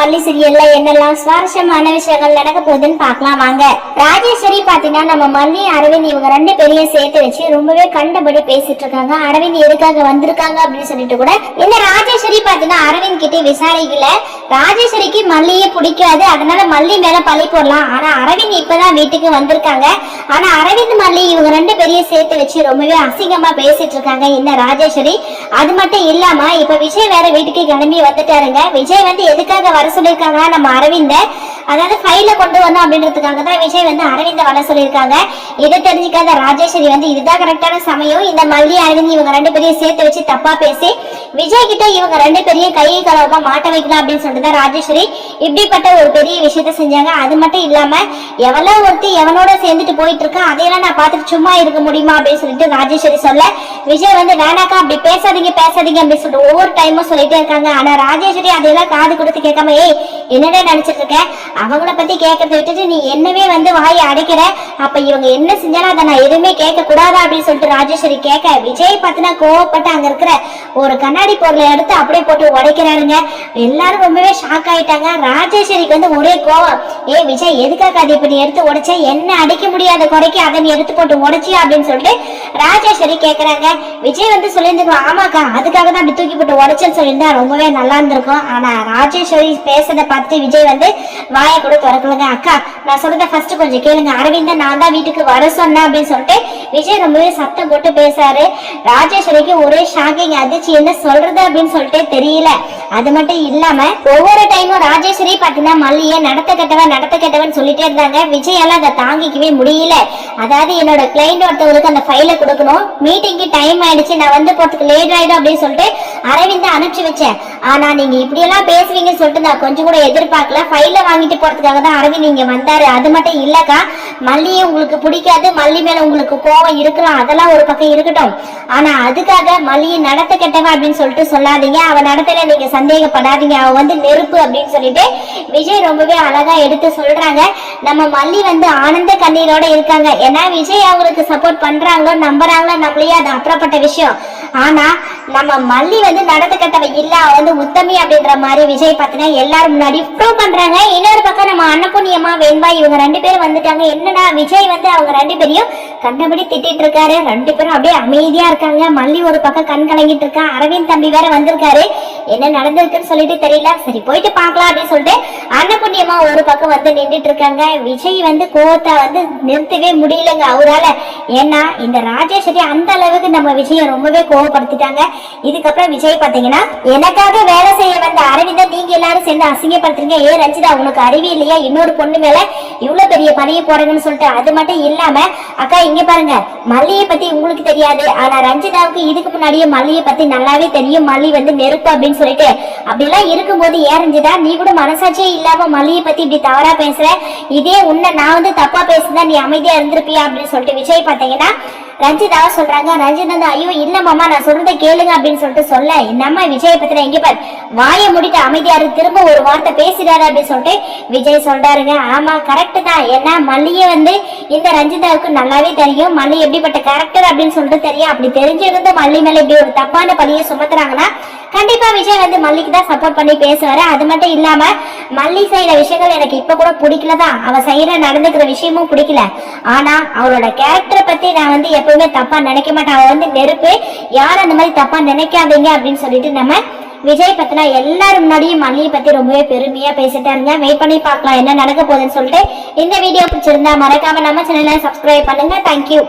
மல்லி சீரியல்ல என்னெல்லாம் சுவாரஸ்யமான விஷயங்கள் நடக்க போகுதுன்னு பார்க்கலாம் வாங்க. ராஜேஸ்வரி பாத்தீங்கன்னா நம்ம மல்லி அரவிந்த் இவங்க ரெண்டு பேரையும் சேர்த்து வச்சு ரொம்பவே கண்டபடி பேசிட்டு இருக்காங்க. அரவிந்த் எதுக்காக வந்திருக்காங்க அப்படின்னு சொல்லிட்டு கூட இந்த ராஜேஸ்வரி பாத்தீங்கன்னா அரவிந்த் கிட்டே விசாரிக்கல. ராஜேஸ்வரிக்கு மல்லியே பிடிக்காது, அதனால மல்லி மேல பழி போடலாம். ஆனா அரவிந்த் இப்பதான் வீட்டுக்கு வந்திருக்காங்க. ஆனா அரவிந்த் மல்லி இவங்க ரெண்டு பேரையும் சேர்த்து வச்சு ரொம்பவே அசிங்கமா பேசிட்டு இருக்காங்க இந்த ராஜேஸ்வரி. அது மட்டும் இல்லாம இப்ப விஜய் வேற வீட்டுக்கு கிளம்பி வந்துட்டாருங்க. விஜய் வந்து எதுக்காக வர சொல்லியிருக்காங்கன்னா நம்ம அரவிந்த, அதாவது ஃபைல கொண்டு வந்தோம் அப்படின்றதுக்காக தான் விஜய் வந்து அரவிந்த வர சொல்லியிருக்காங்க. இதை தெரிஞ்சுக்காத ராஜேஸ்வரி வந்து இதுதான் கரெக்டான சமயம், இந்த மல்லி அரவிந்த் இவங்க ரெண்டு பேரையும் சேர்த்து வச்சு தப்பா பேசி விஜய் கிட்ட இவங்க ரெண்டு பேரையும் கையை கலவமா மாட்ட வைக்கலாம் அப்படின்னு சொல்லிட்டு தான் ராஜேஸ்வரி இப்படிப்பட்ட ஒரு பெரிய விஷயத்த செஞ்சாங்க. அது மட்டும் இல்லாம எவ்வளோ ஒருத்தி எவனோட சேர்ந்துட்டு போயிட்டு இருக்கா, அதையெல்லாம் நான் பார்த்துட்டு சும்மா இருக்க முடியுமா அப்படின்னு சொல்லிட்டு ராஜேஸ்வரி சொல்ல, விஜய் வந்து வேணாக்கா அப்படி பேசாதீங்க அப்படின்னு சொல்லிட்டு ஒவ்வொரு டைமும் சொல்லிட்டே இருக்காங்க. ஆனா ராஜேஸ்வரி அதையெல்லாம் காது கொடுத்து கேட்காம, ஏய் என்னடா நினைச்சிட்டு இருக்க, அவங்கள பத்தி கேட்கறத விட்டுட்டு நீ என்னவே வந்து வாயை அடைக்கிற, அப்ப இவங்க என்ன செஞ்சாலும் அதை நான் எதுவுமே கேட்க கூடாதா அப்படின்னு சொல்லிட்டு ராஜேஸ்வரி கேட்க, விஜய் பார்த்தினா கோவப்பட்டு அங்க இருக்கிற ஒரு கண்ணாடி பொருளை எடுத்து அப்படியே போட்டு உடைக்கிறாருங்க. எல்லாரும் ரொம்பவே ஷாக் ஆயிட்டாங்க. ராஜேஸ்வரிக்கு வந்து ஒரே கோவம், ஏ விஜய் எதுக்காக அதை இப்ப நீ எடுத்து உடைச்ச, என்ன அடிக்க முடியாத குறைக்கு அதை நீ எடுத்து போட்டு உடைச்சியா அப்படின்னு சொல்லிட்டு ராஜேஸ்வரி கேட்கறாங்க. விஜய் வந்து சொல்லியிருந்துருக்கோம், ஆமாக்கா அதுக்காக தான் அப்படி தூக்கி போட்டு உடைச்சேன்னு சொல்லியிருந்தா ரொம்பவே நல்லா இருந்திருக்கும். ஆனா ராஜேஸ்வரி பேசுறதை பார்த்து விஜய் வந்து வாயை கூட திறக்கலங்க. அக்கா நான் சொல்றத ஃபர்ஸ்ட் கொஞ்சம் கேளுங்க, அரவிந்த நான் தான் வீட்டுக்கு வர சொன்னேன் அப்படின்னு சொல்லிட்டு விஜய் ரொம்பவே சத்தம் போட்டு பேசாரு. ராஜேஸ்வரிக்கு ஒரே ஷாக்கிங், அதிர்ச்சி, என்ன சொல்றது அப்படின்னு சொல்லிட்டு தெரியல. அது மட்டும் இல்லாம ஒவ்வொரு டைமும் ராஜேஸ்வரி பாத்தீங்கன்னா மல்லியை நடத்த கெட்டவன் சொல்லிட்டே இருந்தாங்க. விஜயால அதை தாங்கிக்கவே முடியல. அதாவது என்னோட கிளைண்ட் ஒருத்தவங்களுக்கு அந்த ஃபைல கொடுக்கணும், மீட்டிங்க்கு டைம் ஆயிடுச்சு, நான் வந்து போறதுக்கு லேட் ஆயிடும் அப்படின்னு சொல்லிட்டு அரவிந்த அனுப்பிச்சு வச்சேன். ஆனா நீங்க இப்படி எல்லாம் பேசுவீங்கன்னு சொல்லிட்டு நான் கொஞ்சம் கூட எதிர்பார்க்கல. ஃபைல வாங்கிட்டு போறதுக்காக தான் அரவிந்த் இங்க வந்தாரு. அது மட்டும் இல்லக்கா, மல்லியை உங்களுக்கு பிடிக்காது, மல்லி மேல உங்களுக்கு கோவம் இருக்கலாம், அதெல்லாம் ஒரு பக்கம் இருக்கட்டும். ஆனா அதுக்காக மல்லியை நடத்த கெட்டவன் அப்படின்னு சொல்லிட்டு சொல்லாதீங்க, அவ நடத்தல நீங்க சந்தேகப்படாதீங்க, அவ வந்து நெருப்பு அப்படின்னு சொல்லிட்டு விஜய் ரொம்பவே அழகா எடுத்து சொல்றாங்க. நம்ம மல்லி வந்து ஆனந்த கண்ணீரோட இருக்காங்க. ஏன்னா விஜய் அவங்களுக்கு சப்போர்ட் பண்றாங்களோ நம்புறாங்களோ நம்மளையே அது அப்புறப்பட்ட விஷயம். ஆனா நம்ம மல்லி வந்து நடத்த கட்டவ இல்ல, அவ வந்து உத்தமி அப்படின்ற மாதிரி விஜய் பார்த்தீங்கன்னா எல்லாரும் முன்னாடி ப்ரூவ் பண்றாங்க. இன்னொரு பக்கம் நம்ம அன்னபூர்ணியம்மா வெண்பா இவங்க ரெண்டு பேரும் வந்துட்டாங்க. என்னன்னா விஜய் வந்து அவங்க ரெண்டு பேரையும் கண்டபடி திட்டிட்டு இருக்காரு. ரெண்டு பேரும் அப்படியே அமைதியா இருக்காங்க. மல்லி ஒரு பக்கம் கண் கலங்கிட்டு இருக்கா. அரவிந்த் தம்பி வேற வந்திருக்காரு, என்ன நடந்திருக்குன்னு சொல்லிட்டு தெரியல, சரி போயிட்டு பார்க்கலாம் அப்படின்னு சொல்லிட்டு அன்னபூர்ணியம்மா ஒரு பக்கம் வந்து நின்றுட்டு இருக்காங்க. விஜய் வந்து கோவத்தை வந்து நிறுத்தவே முடியலங்க அவரால. ஏன்னா இந்த ராஜேஸ்வரி அந்த அளவுக்கு நம்ம விஜயை ரொம்பவே கோவப்படுத்திட்டாங்க. இதுக்கப்புறம் விஜய் பாத்தீங்கன்னா, எனக்காக வேலை செய்ய வந்த அரவிந்த நீங்க எல்லாரும் சேர்ந்து அசிங்கப்படுத்துறீங்க, ஏ ரஞ்சிதா உனக்கு அறிவு இல்லையா, இன்னொரு பொண்ணு மேல இவ்வளவு பெரிய பணியை போடுறேன்னு சொல்லிட்டு. அது மட்டும் இல்லாம அக்கா இங்க பாருங்க, மல்லியை பத்தி உங்களுக்கு தெரியாது, ஆனா ரஞ்சிதாவுக்கு இதுக்கு முன்னாடியே மல்லியை பத்தி நல்லாவே தெரியும், மல்லி வந்து நெருப்பு அப்படின்னு சொல்லிட்டு. அப்படிலாம் இருக்கும்போது ஏன் ரஞ்சிதா நீ கூட மனசாட்சியே இல்லாம மல்லியை பத்தி இப்படி தவறா பேசுற, இதே உன்னை நான் வந்து தப்பா பேசுனா நீ அமைதியா இருந்திருப்பியா அப்படின்னு சொல்லிட்டு விஜய் பாத்தீங்கன்னா ரஞ்சிதாவா சொல்றாங்க. ரஞ்சிதா ஐயோ இல்ல மாமா நான் சொல்றதை கேளுங்க அப்படின்னு சொல்லிட்டு சொல்ல, நம்ம விஜய் பத்தின எங்க பாரு வாயை முடிட்டு அமைதியாரு, திரும்ப ஒரு வார்த்தை பேசிடாரு அப்படின்னு சொல்லிட்டு விஜய் சொல்றாருங்க. ஆமா கரெக்ட் தான், ஏன்னா மல்லியை வந்து இந்த ரஞ்சிதாவுக்கு நல்லாவே தெரியும், மல்லி எப்படிப்பட்ட கேரக்டர் அப்படின்னு சொல்லிட்டு தெரியும். அப்படி தெரிஞ்சிருந்து மல்லி மேல இப்படி ஒரு தப்பான பழியை சுமத்துறாங்கன்னா கண்டிப்பா விஜய் வந்து மல்லிக்கு தான் சப்போர்ட் பண்ணி பேசுவாரு. அது மட்டும் இல்லாம மல்லி செய்யற விஷயங்கள் எனக்கு இப்ப கூட பிடிக்கலதான், அவ செய்யற நடந்துக்கிற விஷயமும் பிடிக்கல. ஆனா அவளோட கேரக்டரை பத்தி நான் வந்து எப்பவுமே தப்பா நினைக்க மாட்டேன், அவ வந்து நெருப்பு, யாரும் அந்த மாதிரி தப்பா நினைக்காதீங்க அப்படின்னு சொல்லிட்டு நம்ம விஜய் பத்தினா எல்லாரும் முன்னாடியும் மல்லியை பத்தி ரொம்பவே பெருமையா பேசிட்டாருங்க. வெயிட் பண்ணி பார்க்கலாம் என்ன நடக்க போகுதுன்னு சொல்லிட்டு. இந்த வீடியோ பிடிச்சிருந்தா மறக்காம நம்ம சேனலை சப்ஸ்கிரைப் பண்ணுங்க. தேங்க்யூ.